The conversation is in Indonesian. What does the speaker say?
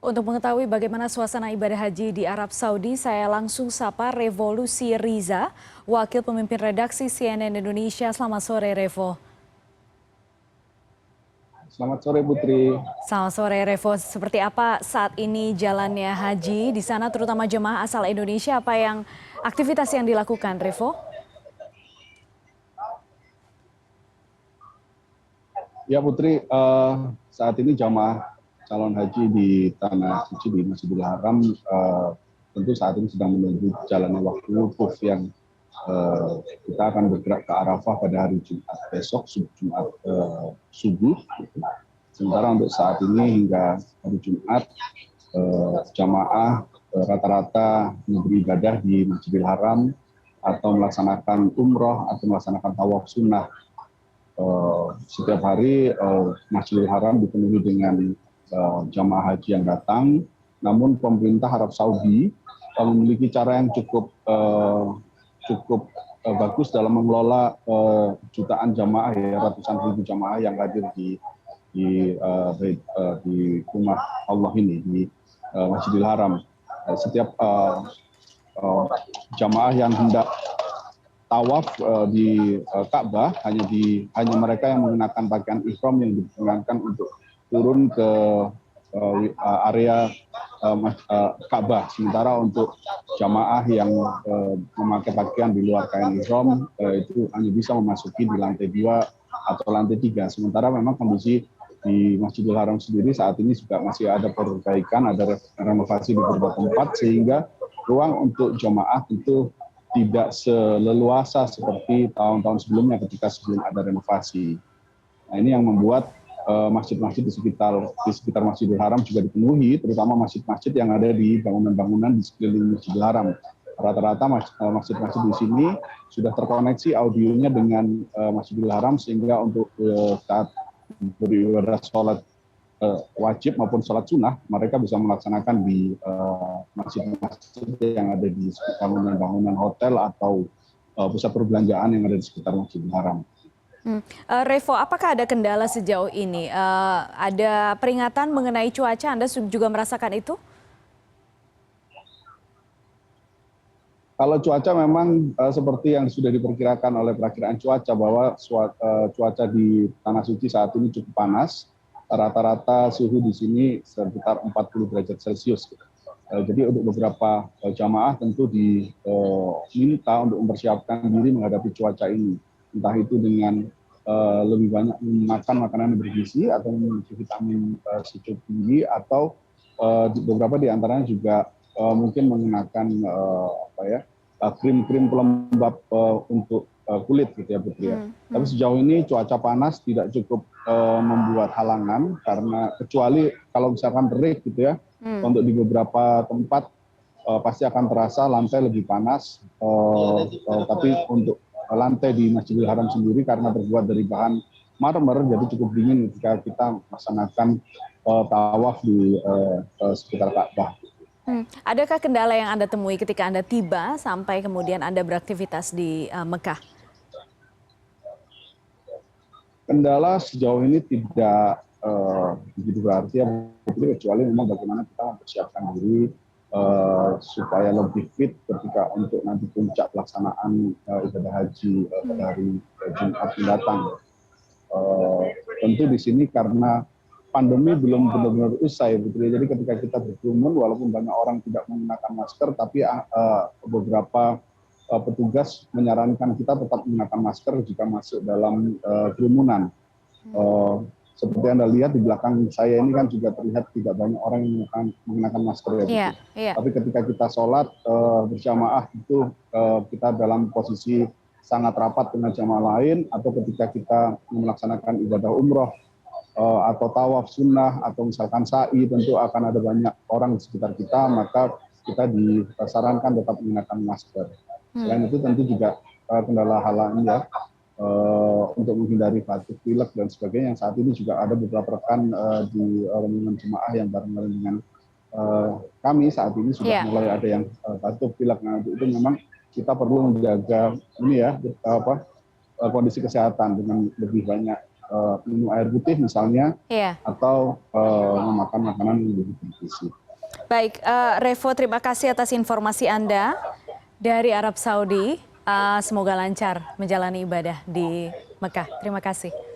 Untuk mengetahui bagaimana suasana ibadah haji di Arab Saudi, saya langsung sapa Revolusi Riza, Wakil Pemimpin Redaksi CNN Indonesia. Selamat sore, Revo. Selamat sore, Putri. Selamat sore, Revo. Seperti apa saat ini jalannya haji di sana, terutama jemaah asal Indonesia? Apa yang aktivitas yang dilakukan, Revo? Ya, Putri, saat ini jamaah calon haji di Tanah Suci di Masjidil Haram tentu saat ini sedang menuju jalannya waktu wukuf yang kita akan bergerak ke Arafah pada hari Jumat besok, Jumat subuh. Sementara untuk saat ini hingga hari Jumat, jamaah rata-rata beribadah di Masjidil Haram atau melaksanakan umroh atau melaksanakan tawaf sunnah. Setiap hari Masjidil Haram dipenuhi dengan jamaah haji yang datang. Namun pemerintah Arab Saudi memiliki cara yang cukup bagus dalam mengelola jutaan jamaah, ya, ratusan ribu jamaah yang hadir di rumah Allah ini, di Masjidil Haram. Setiap jamaah yang hendak tawaf di Ka'bah hanya mereka yang mengenakan pakaian ihram yang diperkenankan untuk turun ke area Ka'bah. Sementara untuk jamaah yang memakai pakaian di luar kain ihram itu hanya bisa memasuki di lantai 2 atau lantai 3. Sementara memang kondisi di Masjidil Haram sendiri saat ini juga masih ada perbaikan, ada renovasi di beberapa tempat, sehingga ruang untuk jamaah itu tidak seleluasa seperti tahun-tahun sebelumnya ketika sebelum ada renovasi. Nah, ini yang membuat masjid-masjid di sekitar Masjidil Haram juga dipenuhi, terutama masjid-masjid yang ada di bangunan-bangunan di sekeliling Masjidil Haram. Rata-rata masjid-masjid di sini sudah terkoneksi audionya dengan Masjidil Haram, sehingga untuk saat beribadah sholat wajib maupun sholat sunnah, mereka bisa melaksanakan di masjid-masjid yang ada di sekitar bangunan hotel atau pusat perbelanjaan yang ada di sekitar Masjidil Haram. Revo, apakah ada kendala sejauh ini? Ada peringatan mengenai cuaca, Anda juga merasakan itu? Kalau cuaca memang seperti yang sudah diperkirakan oleh perakiraan cuaca, bahwa cuaca di Tanah Suci saat ini cukup panas. Rata-rata suhu di sini sekitar 40 derajat Celcius. Jadi untuk beberapa jamaah tentu diminta untuk mempersiapkan diri menghadapi cuaca ini. Entah itu dengan lebih banyak makan makanan yang bergizi atau memiliki vitamin C cukup tinggi, atau beberapa di antaranya juga mungkin mengenakan krim-krim pelembab untuk kulit, gitu ya, Putri. Tapi sejauh ini cuaca panas tidak cukup membuat halangan, karena kecuali kalau misalkan terik, gitu ya, untuk di beberapa tempat pasti akan terasa lantai lebih panas. Tapi untuk lantai di Masjidil Haram sendiri karena terbuat dari bahan marmer, jadi cukup dingin ketika kita melaksanakan tawaf di sekitar Ka'bah. Adakah kendala yang Anda temui ketika Anda tiba sampai kemudian Anda beraktivitas di Mekah? Kendala sejauh ini tidak begitu berarti, ya, kecuali memang bagaimana kita mempersiapkan diri supaya lebih fit ketika untuk nanti puncak pelaksanaan ibadah haji pada hari Jumat mendatang. Tentu di sini karena pandemi belum benar-benar usai, Putri. Jadi ketika kita berkerumun, walaupun banyak orang tidak menggunakan masker, tapi beberapa petugas menyarankan kita tetap menggunakan masker jika masuk dalam kerumunan. Seperti Anda lihat di belakang saya ini kan juga terlihat tidak banyak orang yang menggunakan masker, ya, Putri. Tapi ketika kita sholat berjamaah itu kita dalam posisi sangat rapat dengan jamaah lain, atau ketika kita melaksanakan ibadah umroh atau tawaf sunnah atau misalkan sa'i, tentu akan ada banyak orang di sekitar kita, maka kita disarankan tetap menggunakan masker. Selain itu tentu juga kendala halang, ya, untuk menghindari batuk, pilek dan sebagainya. Yang saat ini juga ada beberapa rekan di rombongan jemaah yang bareng-bareng dengan kami saat ini sudah mulai ada yang batuk, pilek. Nah, itu memang kita perlu menjaga ini, ya, kondisi kesehatan dengan lebih banyak minum air putih misalnya, Iya. atau memakan makanan yang lebih bergizi. Baik, Revo, terima kasih atas informasi Anda dari Arab Saudi. Semoga lancar menjalani ibadah di Mekah. Terima kasih.